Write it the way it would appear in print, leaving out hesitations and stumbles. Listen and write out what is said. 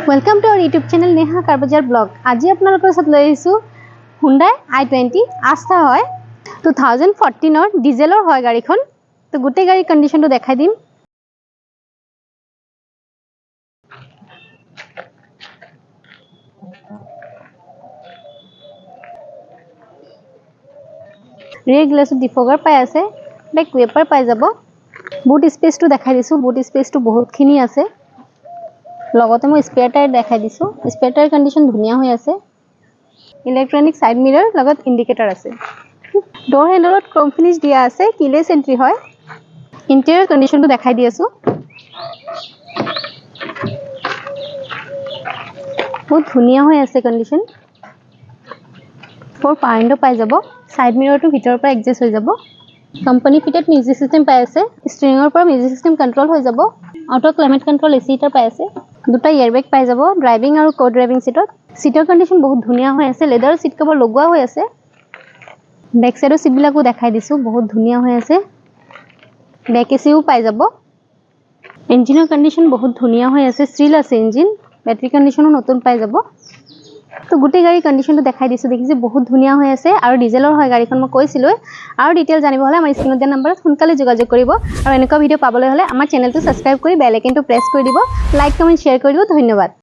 Welcome to our YouTube channel Neha Karbajar Blog. আজি আপোনালোকৰ সাথে লৈ আহিছো Hyundai i20 আস্থা হয় 2014 ৰ ডিজেলৰ হয় গাড়ীখন তো গোটেই গাড়ী কন্ডিশনটো দেখাই দিম ৰিয়েৰ গ্লাছত ডিফগাৰ পাই আছে বেক ৱেপাৰ পাই যাব বুট স্পেচটো দেখাই দিছো বুট স্পেচটো বহুতখিনি আছে লগতে মই স্পেয়াৰ টায়াৰ দেখাই দিছো স্পেয়াৰ টায়াৰ কন্ডিশন ধুনিয়া হৈ আছে ইলেক্ট্ৰনিক সাইড মিৰৰ লগত ইন্ডিকেটৰ আছে ডোৰ হেন্ডলত ক্ৰোম ফিনিশ দিয়া আছে কিলেছ এন্ট্ৰি হয় ইন্টেৰিয়ৰ কন্ডিশনটো দেখাই দি আছো বহুত ধুনিয়া হৈ আছে কন্ডিশন ফৰ পাউন্ড পাই যাব সাইড মিৰৰটো ভিতৰৰ পৰা এডজাস্ট হৈ যাব কোম্পানী ফিটেড মিউজিক সিস্টেম পাই আছে ষ্ট্ৰিঙৰ পৰা মিউজিক সিস্টেম কন্ট্ৰোল হৈ যাব অটো ক্লাইমেট কন্ট্ৰোল এসি টা পাই আছে দুটা এয়াৰবেগ পাই যাব ড্ৰাইভিং আৰু কো ড্ৰাইভিং সিটৰ কন্ডিশন বহুত ধুনিয়া হৈ আছে লেদাৰ সিট কভাৰ লগোৱা হৈ আছে বেক সাইডৰ সিট বিলাকো দেখাই দিছো বহুত ধুনিয়া হৈ আছে বেক এসিও পাই যাব ইঞ্জিনৰ কন্ডিশন বহুত ধুনিয়া হৈ আছে ষ্টিল আছে ইঞ্জিন ব্যাটাৰী কন্ডিশনো নতুন পাই যাব তো গোটেই গাড়ী কন্ডিশনটো দেখাই দিছো দেখিছে বহুত ধুনিয়া হৈ আছে আৰু ডিজেলৰ হয় গাড়ীখন মই কৈছিলো আৰু ডিটেইল জানিব হলে আমাৰ স্ক্ৰিনত দিয়া নম্বৰত সোনকালে যোগাযোগ কৰিব আৰু এনেকুৱা ভিডিও পাবলৈ হলে আমাৰ চেনেলটো সাবস্ক্ৰাইব কৰি বেল আইকনটো প্ৰেছ কৰি দিব লাইক কমেন্ট শেয়াৰ কৰি দিব ধন্যবাদ